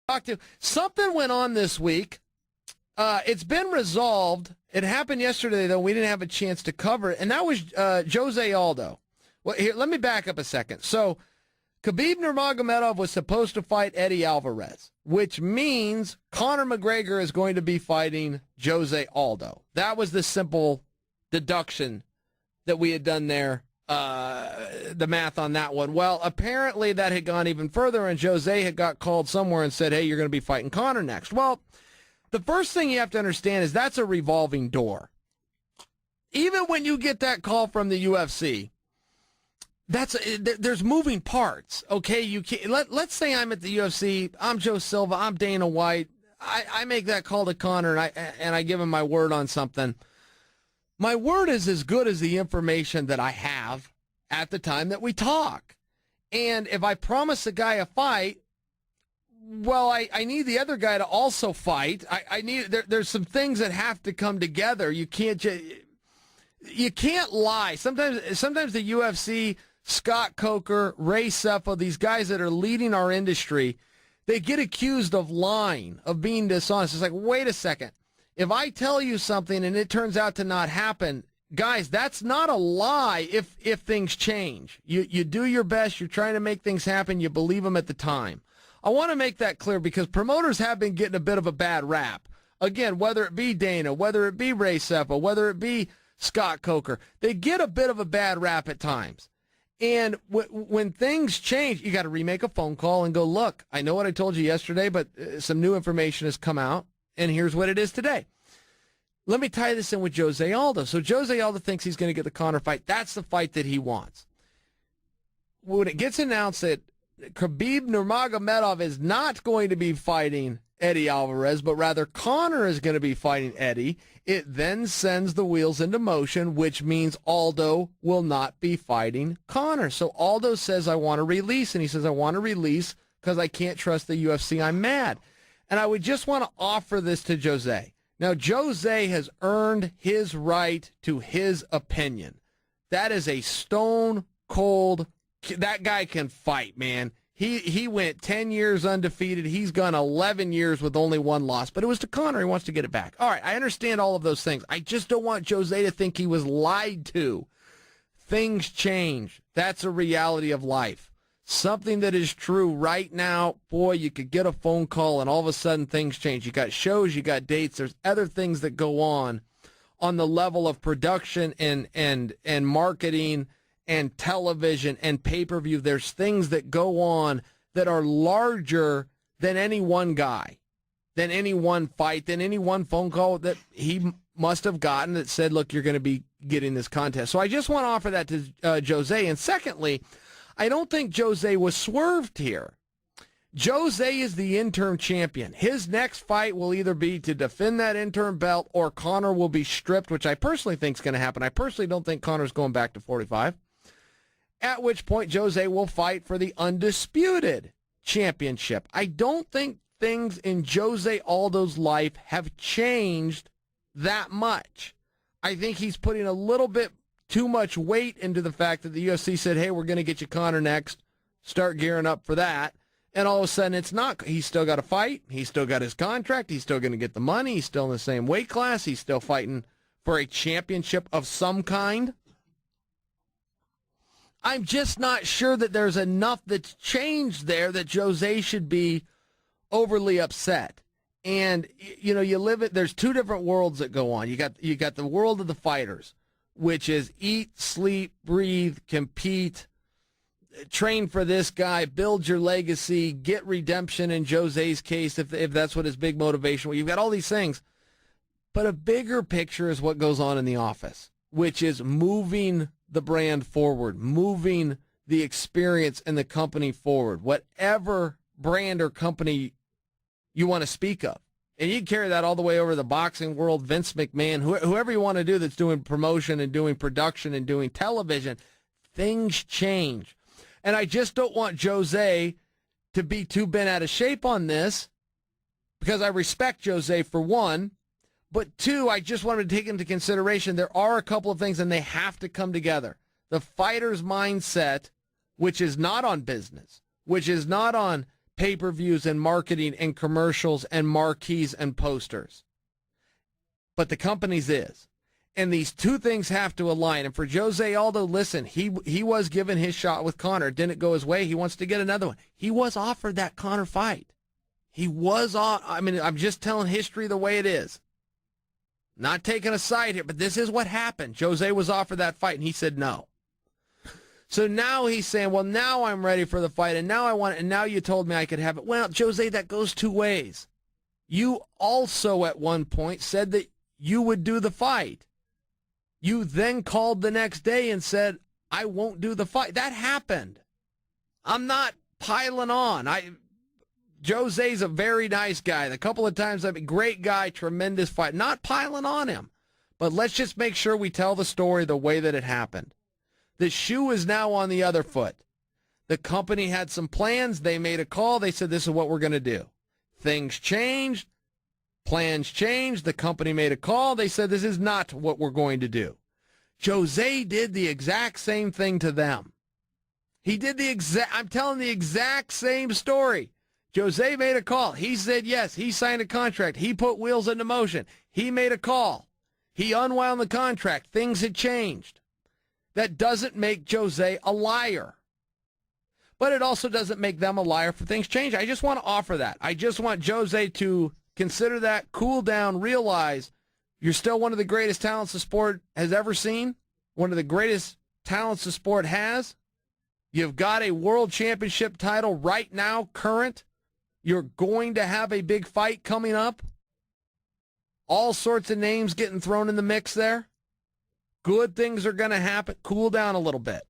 talk to. Something went on this week. It's been resolved. It happened yesterday, though. We didn't have a chance to cover it, and that was Jose Aldo. Well, here, let me back up a second. So, Khabib Nurmagomedov was supposed to fight Eddie Alvarez, which means Conor McGregor is going to be fighting Jose Aldo. That was the simple deduction that we had done there, the math on that one. Well, apparently that had gone even further, and Jose had got called somewhere and said, hey, you're going to be fighting Conor next. Well, the first thing you have to understand is that's a revolving door. Even when you get that call from the UFC, there's moving parts, okay? You can't, let's say I'm at the UFC, I'm Joe Silva, I'm Dana White, I make that call to Conor, and I give him my word on something. My word is as good as the information that I have at the time that we talk. And if I promise a guy a fight, well, I need the other guy to also fight. I need there's some things that have to come together. You can't lie. Sometimes the UFC, Scott Coker, Ray Sefo, these guys that are leading our industry, they get accused of lying, of being dishonest. It's like, wait a second. If I tell you something and it turns out to not happen, guys, that's not a lie if things change. You do your best. You're trying to make things happen. You believe them at the time. I want to make that clear because promoters have been getting a bit of a bad rap. Again, whether it be Dana, whether it be Ray Sefo, whether it be Scott Coker, they get a bit of a bad rap at times. And when things change, you got to remake a phone call and go, look, I know what I told you yesterday, but some new information has come out, and here's what it is today. Let me tie this in with Jose Aldo. So Jose Aldo thinks he's going to get the Conor fight. That's the fight that he wants. When it gets announced that Khabib Nurmagomedov is not going to be fighting Eddie Alvarez, but rather Conor is going to be fighting Eddie, it then sends the wheels into motion, which means Aldo will not be fighting Conor. So Aldo says, I want to release, and he says, I want to release because I can't trust the UFC. I'm mad. And I would just want to offer this to Jose. Now, Jose has earned his right to his opinion. That is a stone cold. That guy can fight, man. He went 10 years undefeated. He's gone 11 years with only one loss. But it was to Conor. He wants to get it back. All right, I understand all of those things. I just don't want Jose to think he was lied to. Things change. That's a reality of life. Something that is true right now, boy, you could get a phone call and all of a sudden things change. You got shows, you got dates. There's other things that go on the level of production and marketing and television and pay-per-view. There's things that go on that are larger than any one guy, than any one fight, than any one phone call that he must have gotten that said, look, you're going to be getting this contest. So I just want to offer that to Jose. And secondly, I don't think Jose was swerved here. Jose is the interim champion. His next fight will either be to defend that interim belt or Conor will be stripped, which I personally think is going to happen. I personally don't think Conor's going back to 45. At which point Jose will fight for the undisputed championship. I don't think things in Jose Aldo's life have changed that much. I think he's putting a little bit too much weight into the fact that the UFC said, hey, we're going to get you Conor next. Start gearing up for that. And all of a sudden it's not. He's still got to fight. He's still got his contract. He's still going to get the money. He's still in the same weight class. He's still fighting for a championship of some kind. I'm just not sure that there's enough that's changed there that Jose should be overly upset. And, you know, there's two different worlds that go on. You got the world of the fighters, which is eat, sleep, breathe, compete, train for this guy, build your legacy, get redemption in Jose's case if that's what his big motivation was. You've got all these things. But a bigger picture is what goes on in the office, which is moving the brand forward, moving the experience and the company forward, whatever brand or company you want to speak of. And you can carry that all the way over the boxing world, Vince McMahon, whoever you want to do that's doing promotion and doing production and doing television. Things change. And I just don't want Jose to be too bent out of shape on this because I respect Jose for one. But two, I just wanted to take into consideration there are a couple of things and they have to come together. The fighter's mindset, which is not on business, which is not on pay-per-views and marketing and commercials and marquees and posters. But the company's is. And these two things have to align. And for Jose Aldo, listen, he was given his shot with Conor. It didn't go his way. He wants to get another one. He was offered that Conor fight. He was I'm just telling history the way it is. Not taking a side here, but this is what happened. Jose was offered that fight, and he said no. So now he's saying, well, now I'm ready for the fight, and now I want it, and now you told me I could have it. Well, Jose, that goes two ways. You also at one point said that you would do the fight. You then called the next day and said, I won't do the fight. That happened. I'm not piling on. Jose's a very nice guy. The couple of times, great guy, tremendous fight. Not piling on him. But let's just make sure we tell the story the way that it happened. The shoe is now on the other foot. The company had some plans. They made a call. They said, this is what we're going to do. Things changed. Plans changed. The company made a call. They said, this is not what we're going to do. Jose did the exact same thing to them. He did I'm telling the exact same story. Jose made a call. He said yes. He signed a contract. He put wheels into motion. He made a call. He unwound the contract. Things had changed. That doesn't make Jose a liar. But it also doesn't make them a liar for things change. I just want to offer that. I just want Jose to consider that, cool down, realize you're still one of the greatest talents the sport has ever seen, one of the greatest talents the sport has. You've got a world championship title right now, current. You're going to have a big fight coming up. All sorts of names getting thrown in the mix there. Good things are going to happen. Cool down a little bit.